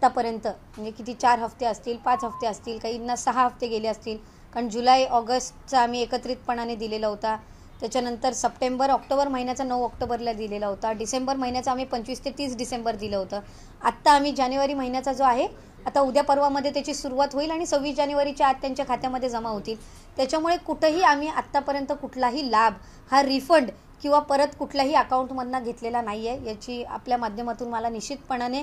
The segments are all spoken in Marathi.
आत्तापर्यंत म्हणजे किती 4 हफ्ते असतील, 5 हफ्ते असतील, काहींना 6 हफ्ते गेले असतील, कारण जुलै ऑगस्टचा आम्ही एकत्रितपणाने दिलेला होता. त्याच्यानंतर सप्टेंबर ऑक्टोबर महिन्याचा 9 ऑक्टोबरला दिलेला होता. डिसेंबर महिन्याचा आम्ही 25 ते 30 डिसेंबर दिलं होतं. आत्ता आम्ही जानेवारी महिन्याचा जो आहे, आता उद्या परवामध्ये त्याची सुरुवात होईल आणि 26 जानेवारीच्या आत त्यांच्या खात्यामध्ये जमा होतील. त्याच्यामुळे कुठंही आम्ही आत्तापर्यंत कुठलाही लाभ हा रिफंड किंवा परत कुठल्याही अकाउंटमधनं घेतलेला नाही आहे. याची आपल्या माध्यमातून मला निश्चितपणाने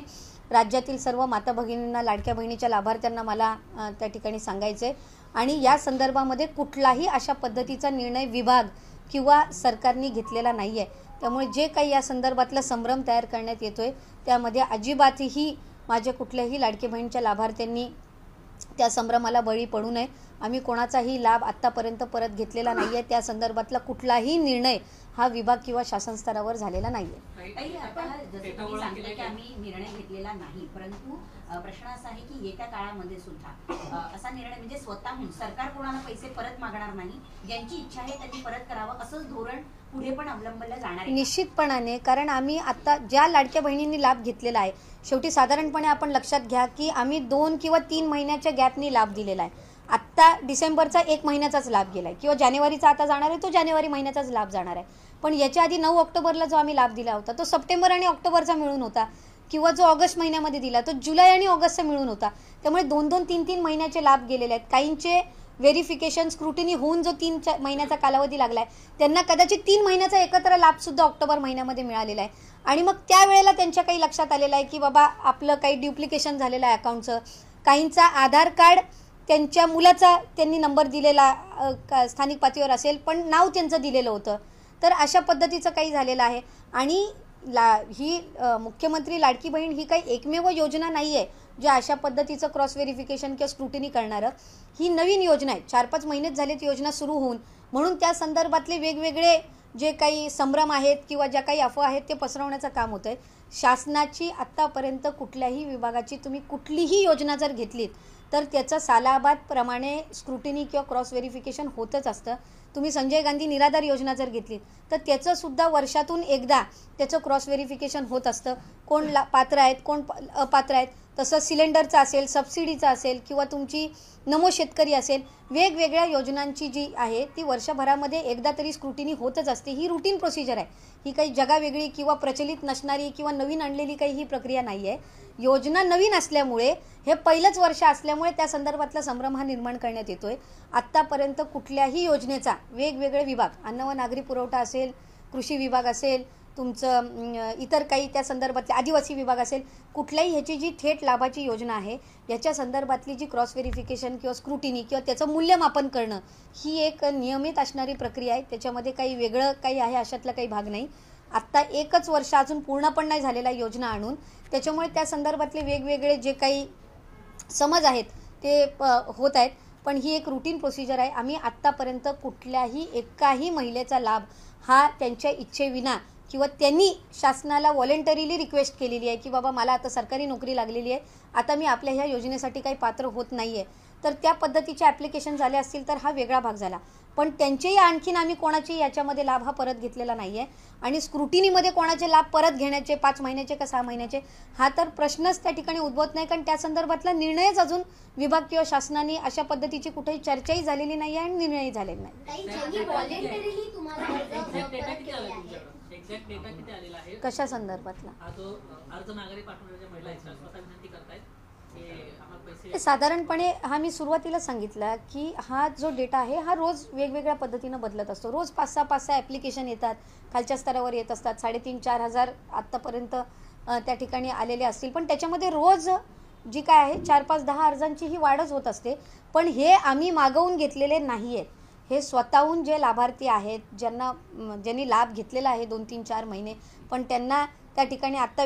राज्यातील सर्व माता भगिनींना, लाडक्या बहिणीच्या लाभार्थ्यांना मला त्या ठिकाणी सांगायचं आहे. आणि या संदर्भामध्ये कुठलाही अशा पद्धतीचा निर्णय विभाग किंवा सरकारने घेतलेला नाही आहे. त्यामुळे जे काही या संदर्भातला संभ्रम तयार करण्यात येतो आहे त्यामध्ये अजिबातही माझ्या कुठल्याही लाडकी बहिणीच्या लाभार्थ्यांनी त्या संभ्रमाला बळी पडू नये. आम्ही कोणाचाही लाभ आत्तापर्यंत परत घेतलेला नाही आहे. त्या संदर्भातला कुठलाही निर्णय हा विभाग किंवा शासन स्तरावर झालेला नाही आहे. आम्ही निर्णय घेतलेला नाही, परंतु प्रश्न असा आहे की येत्या काळामध्ये सुद्धा असा निर्णय म्हणजे स्वतःहून सरकार कोणाला पैसे परत मागणार नाही, ज्यांची इच्छा आहे त्यांनी परत करावं असंच धोरण पुढे पण अवलंबलं जाणार आहे निश्चितपणाने. कारण आम्ही आता ज्या लाडक्या बहिणींनी लाभ घेतलेला आहे, शेवटी साधारणपणे आपण लक्षात घ्या की आम्ही 2 किंवा 3 महिन्याच्या गॅपनी लाभ दिलेला आहे. आत्ता डिसेंबरचा 1 महिन्याचाच लाभ गेला आहे किंवा जानेवारीचा आता जाणार आहे तो जानेवारी महिन्याचाच लाभ जाणार आहे. पण याच्या आधी 9 ऑक्टोबरला जो आम्ही लाभ दिला होता तो सप्टेंबर आणि ऑक्टोबरचा मिळून होता, किंवा जो ऑगस्ट महिन्यामध्ये दिला तो जुलै आणि ऑगस्टचा मिळून होता. त्यामुळे 2-2, 3-3 महिन्याचे लाभ गेलेले आहेत. काहींचे व्हेरिफिकेशन स्क्रुटिनी होऊन जो 3 महिन्याचा कालावधी लागला आहे त्यांना कदाचित 3 महिन्याचा एकत्र लाभसुद्धा ऑक्टोबर महिन्यामध्ये मिळालेला आहे. आणि मग त्यावेळेला त्यांच्या काही लक्षात आलेलं आहे की बाबा आपलं काही ड्युप्लिकेशन झालेलं आहे अकाउंटचं. काहींचा आधार कार्ड त्यांच्या मुलाचा त्यांनी नंबर दिलेला स्थानिक पातळीवर असेल पण नाव त्यांचं दिलेलं होतं. तर अशा पद्धतीचं काही झालेलं आहे. आणि ही मुख्यमंत्री लाडकी बहीण ही काही एकमेव योजना नाही आहे जे अशा पद्धतीचं क्रॉस व्हेरिफिकेशन किंवा स्क्रुटिनी करणारं. ही नवीन योजना आहे, 4-5 महिनेच झालेत योजना सुरू होऊन. म्हणून त्या संदर्भातले वेगवेगळे जे काही संभ्रम आहेत किंवा ज्या काही अफवा आहेत ते पसरवण्याचं काम होतं आहे. शासनाची आत्तापर्यंत कुठल्याही विभागाची तुम्ही कुठलीही योजना जर घेतलीत तर त्याचं सालाबादप्रमाणे स्क्रुटिनी किंवा क्रॉस व्हेरिफिकेशन होतच असतं. तुम्ही संजय गांधी निराधार योजना जर घेतली तर त्याचंसुद्धा वर्षातून एकदा त्याचं क्रॉस व्हेरिफिकेशन होत असतं. कोण पात्र आहेत, कोण अपात्र आहेत. तसं सिलेंडरचं असेल, सबसिडीचं असेल किंवा तुमची नमो शेतकरी असेल, वेगवेगळ्या योजनांची जी आहे ती वर्षभरामध्ये एकदा तरी स्क्रुटिनी होतच असते. ही रुटीन प्रोसिजर आहे. ही काही जगावेगळी किंवा प्रचलित नसणारी किंवा नवीन आणलेली काही ही प्रक्रिया नाही आहे. योजना नवीन असल्यामुळे हे पहिलंच वर्ष असल्यामुळे त्या संदर्भातला संभ्रम हा निर्माण करण्यात येतोय. आत्तापर्यंत कुठल्याही योजनेचा वेगवेगळे विभाग, अन्न व नागरी पुरवठा असेल, कृषी विभाग असेल, तुमचं इतर काही त्या संदर्भातले आदिवासी विभाग असेल, कुठल्याही ह्याची जी थेट लाभाची योजना आहे याच्या संदर्भातली जी क्रॉस व्हेरिफिकेशन किंवा स्क्रुटिनी किंवा त्याचं मूल्यमापन करणं ही एक नियमित असणारी प्रक्रिया आहे. त्याच्यामध्ये काही वेगळं काही आहे अशातला काही भाग नाही. आत्ता 1च वर्ष अजून पूर्ण पण नाही झालेला योजना आणून. त्याच्यामुळे त्या संदर्भातले वेगवेगळे जे काही समज आहेत ते होत आहेत. पण ही एक रुटीन प्रोसिजर आहे. आम्ही आत्तापर्यंत कुठल्याही एकाही महिलेचा लाभ हा त्यांच्या इच्छेविना किंवा त्यांनी शासनाला व्हॉलेंटरीली रिक्वेस्ट केलेली आहे की बाबा मला आता सरकारी नोकरी लागलेली आहे, आता मी आपल्या ह्या योजनेसाठी काही पात्र होत नाही आहे, तर त्या पद्धतीचे ॲप्लिकेशन झाले असतील तर हा वेगळा भाग झाला. पण त्यांचेही आणखीन आम्ही कोणाची याच्यामध्ये लाभ हा परत घेतलेला नाही आहे. आणि स्क्रुटिनीमध्ये कोणाचे लाभ परत घेण्याचे 5 महिन्याचे का 6 महिन्याचे हा तर प्रश्नच त्या ठिकाणी उद्भवत नाही. कारण त्या संदर्भातला निर्णयच अजून विभाग किंवा शासनाने अशा पद्धतीची कुठेही चर्चाही झालेली नाही आहे आणि निर्णयही झालेला नाही. कशा संदर्भातला साधारणपणे हा मी सुरुवातीला सांगितलं की हा जो डेटा आहे हा रोज वेगवेगळ्या पद्धतीनं बदलत असतो. रोज 5-6 ॲप्लिकेशन येतात, खालच्या स्तरावर येत असतात. 3,500-4,000 हजार आत्तापर्यंत त्या ठिकाणी आलेले असतील. पण त्याच्यामध्ये रोज जी काय आहे 4-5-10 अर्जांची ही वाढच होत असते. पण हे आम्ही मागवून घेतलेले नाही आहेत. हे स्वतःहून जे लाभार्थी आहेत ज्यांनी लाभ घेतलेला आहे 2-3-4 महिने पण त्यांना त्या ठिकाणी आत्ता